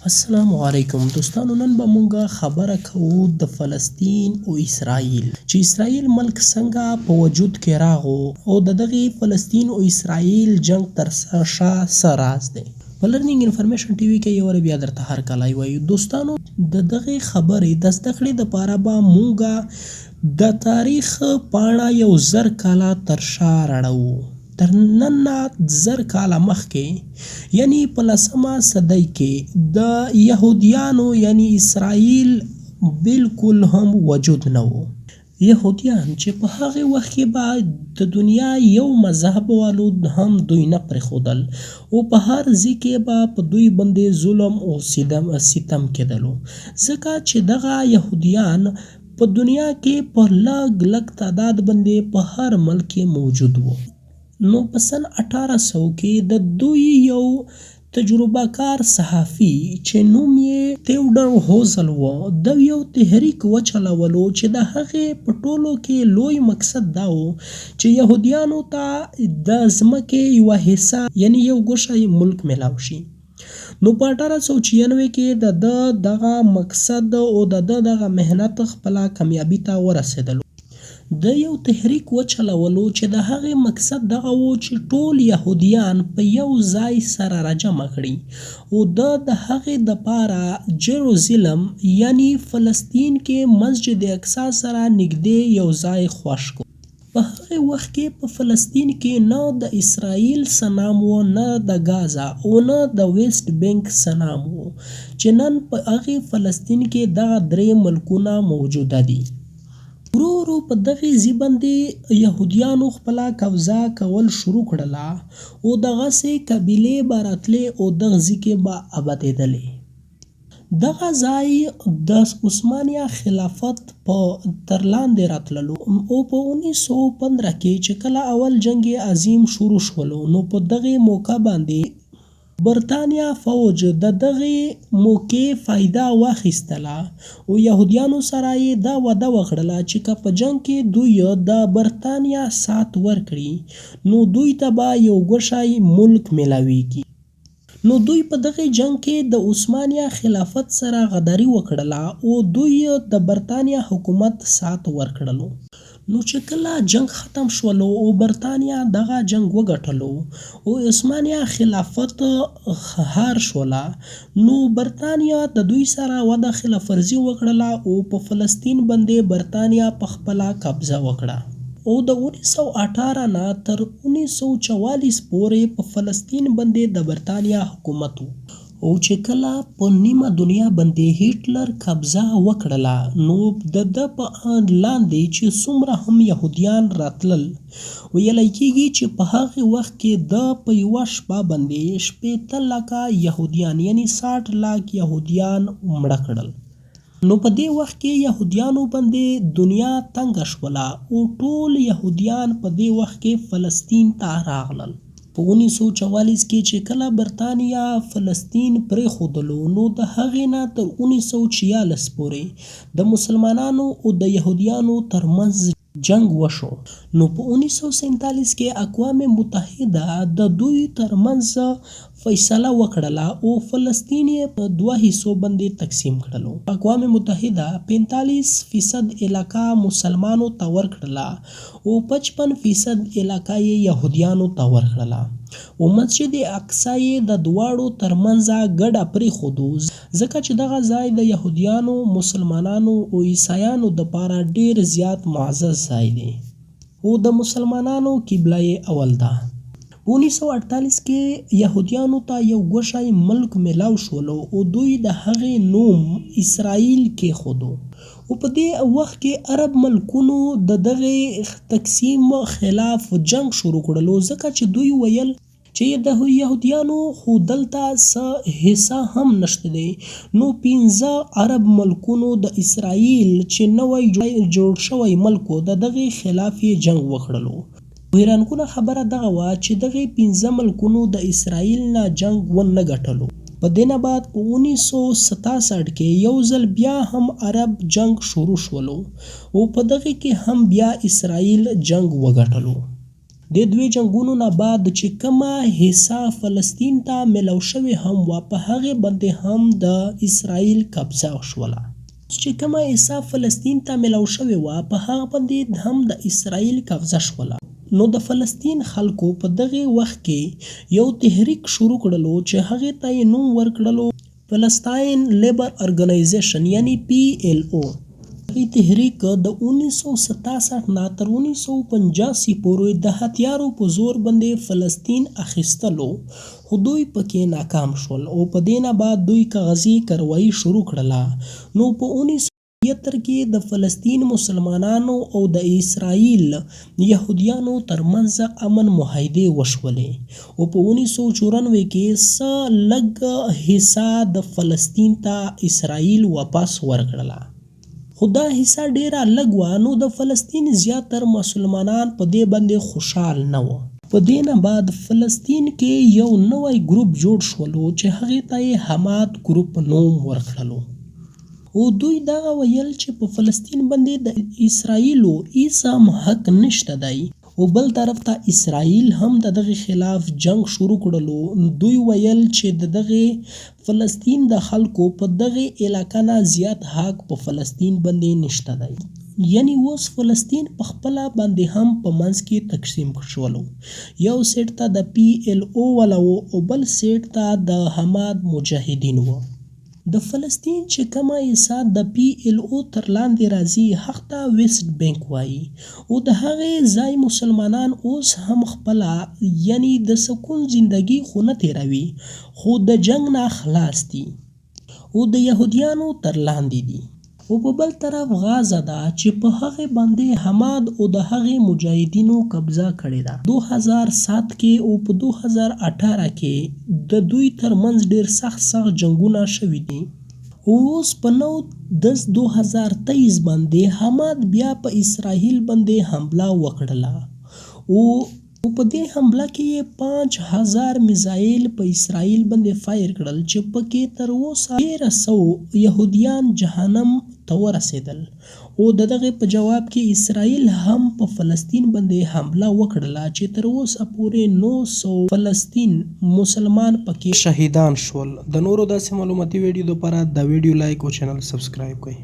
السلام علیکم دوستانو، نن به مونږ خبره کوو د فلسطین او اسرائیل چې اسرائیل ملک څنګه په وجود کې راغو او د دغه فلسطین او اسرائیل جنگ تر شا څه راز دی. په لرنینګ انفارمیشن ټي وي کې یو بیا درته هر کله وایو دوستانو، د دغه خبرې د زده کړې دپاره به مونږ د تاریخ پاڼه یو 1000 کاله تر شا راړو. تر نن نه 1000 کاله مخکې یعنی په 10مه صدۍ کې د یهودیانو یعنی اسرائیل بالکل هم وجود نه و. یهودیان چې په هغې وخت کې به د دنیا یو مذهب والو هم دوی نه پرېښودل او په هر ځای کې به په دوی باندې ظلم او ستم کېدلو، ځکه چې دغه یهودیان په دنیا کې په لږ تعداد باندې په هر ملک کې موجود وو. نو په سن 1800 کې د دوی یو تجربه کار صحافي چې نوم یې تیودر هوزل و، د یو تحریک وچلولو چې د هغې په ټولو کې لوی مقصد دا و چې یهودیانو ته د ځمکې یوه حصه یعنی یو ګوښه ملک میلاو شي. نو په 1896 کې د ده دغه مقصد او د ده دغه محنت خپله کامیابي ته ورسېدلو. د یو تحریک وچلولو چې د هغې مقصد دغه و چې ټول یهودیان په یو ځای سره راجمع کړي او د هغې دپاره جروزلم یعنی فلسطین کې مسجد اقصی سره نږدې یو ځای خوښ کړو. په هغې وخت کې په فلسطین کې نه د اسرائیل څه نام و، نه د غازا او نه د ویسټ بینک څه نام و، چې نن په هغې فلسطین کې دغه 3 ملکونه موجوده دي. ورو ورو په دغې ځای باندې یهودیانو خپله قبضه کول شروع کړله او دغسې قبیلې به راتلې او دغه ځای کې به ابادېدلې. دغه ځای د عثمانیه خلافت په تر لاندې راتللو او په 1915 کې چې کله اول جنگ عظیم شروع شولو، نو په دغې موقع باندې برطانیا فوج د دغې موقع فایده واخیستله او یهودیانو سره یې دا وعده وکړله چې که په جنګ کې دوی د برطانیا سات ورکړي نو دوی ته به یو ګوښه ملک میلاویږي. نو دوی په دغې جنګ کې د عثمانیه خلافت سره غداري وکړله او دوی د برطانیا حکومت سات ورکړلو. نو چې کله جنگ ختم شولو او برطانیا دغه جنگ وګټلو او عثمانیه خلافت هار شوله، نو برطانیا د دوی سره وعده خلاف ورزي وکړله او په فلسطین باندې برطانیا په خپله قبضه وکړه او د 1918 نه تر 1944 پورې په فلسطین باندې د برطانیا حکومت و. او چې کله په نیمه دنیا باندې هیټلر قبضه وکړله، نو د ده په لاندې چې څومره هم یهودیان راتلل، ویلی کېږي چې په هغې وخت کې د په یوه شپه باندې 60 لکه یهودیان یعنی 60 لاک یهودیان مړه کړل. نو په دې وخت کې یهودیانو باندې دنیا تنګه شوله او ټول یهودیان په دې وخت کې فلسطین ته راغلل. په 1944 کې چې کله برطانیا فلسطین پرېښودلو، نو د هغې نه تر 1946 پورې د مسلمانانو او د یهودیانو ترمنځ جنگ وشو. نو په 1947 کې اقوام متحده د دوی ترمنځ فیصله وکړله او فلسطین یې په 2 حصو باندې تقسیم کړلو. اقوام متحده 45% علاقه مسلمانو ته ورکړله او 55% علاقه یې یهودیانو ته ورکړله او مسجد اقصی یې د دواړو ترمنځ ګډه پرېښودو، ځکه چې دغه ځای د یهودیانو، مسلمانانو او عیسایانو دپاره ډېر زیات معزز ځای دی او د مسلمانانو قبله یې اول ده. په 1948 کې یهودیانو ته یو ګوښه ملک میلاو شولو او دوی د هغې نوم اسرائیل کېښودو او په دې وخت کې عرب ملکونو د دغې تقسیم خلاف جنگ شروع کړلو، ځکه چې دوی ویل چې د یهودیانو خو دلته څه حصه هم نشته دی. نو 15 عرب ملکونو د اسرائیل چې نوی جوړ شوی ملک و د دغې خلاف یې جنگ وکړلو. حیرانکونه خبره دغه وه چې دغې 15 ملکونو د اسرائیل نه جنگ ونه ګټلو. په دې نه بعد په 1967 کې یو ځل بیا هم عرب جنگ شروع شولو او په دغې کې هم بیا اسرائیل جنگ وګټلو. د دوی جنگونو نه بعد چې کومه حصہ فلسطین ته ملو شوې هم وه په هغې باندې هم د اسرائیل قبضه شوله. چې کومه حصہ فلسطین ته ملو شوې وه په هغه باندې هم د اسرائیل قبضه شوله. نو د فلسطین خلکو په دغه وخت کې یو تحریک شروع کړلو چې هغې ته یې نوم ورکړلو فلسطین لیبر ارګنایزیشن یعنی PLO. دغه تحریک د 1967 نه تر 1985 پورې د هتیارو په زور باندې فلسطین اخیستلو خو دوی پکې ناکام شول او په دې نه بعد دوی کاغذي کاروایي شروع کړله. نو په 1973 کې د فلسطین مسلمانانو او د اسرائیل یهودیانو ترمنځ امن معاهدې وشولې او په 1994 کې څه لږ حصہ د فلسطین ته اسرائیل واپس ورکړله. خو دا حصہ ډیره لږ وه نو د فلسطین زیاتر مسلمانان په دې باندې خوشحال نه وه. په دې نه بعد فلسطین کې یو نوی ګروپ جوړ شولو چې هغې ته یې حماد ګروپ نوم ورکړلو او دوی دغه ویل چې په فلسطین باندې د اسرائیلو هیڅ هم حق نشته دی او بل طرف ته اسرائیل هم د دغه خلاف جنگ شروع کړلو. دوی ویل چې د دغه فلسطین د خلکو په دغه علاقه نه زیات حق په فلسطین باندې نشته دی. یعنی اوس فلسطین په خپله باندې هم په منځ کې تقسیم شولو. یو سیټ ته د PLO والا و او بل سیټ ته د حماد مجاهدین و. د فلسطین چې کومه حصہ د PLO تر لاندې راځي هغه ته ویسټ بینک وایي او د هغې ځای مسلمانان اوس هم خپله یعنی د سکون زندگی خو نه تیروي خو د جنگ نه خلاص دي او د یهودیانو تر لاندې دي. او په بل طرف غازه ده چې په هغې باندې حماد او د هغې مجاهدینو قبضه کړې ده. 2007 کې او په 2018 کې د دوی ترمنځ ډېر سخت جنګونه شوي دي. اوس په 9/10/2023 باندې حماد بیا په اسرائیل باندې حمله وکړله او په دې حمله کې یې 5000 میزایل په اسرائیل باندې فایر کړل چې پکې تر اوسه 1300 یهودیان جهنم ته ورسېدل او د دغه په جواب کې اسرائیل هم په فلسطین باندې حمله وکړله چې تر اوسه پورې 900 فلسطین مسلمان پکې شهیدان شول. د نورو داسې معلوماتي ویډیو لپاره دا ویډیو لایک او چینل سبسکرایب کړئ.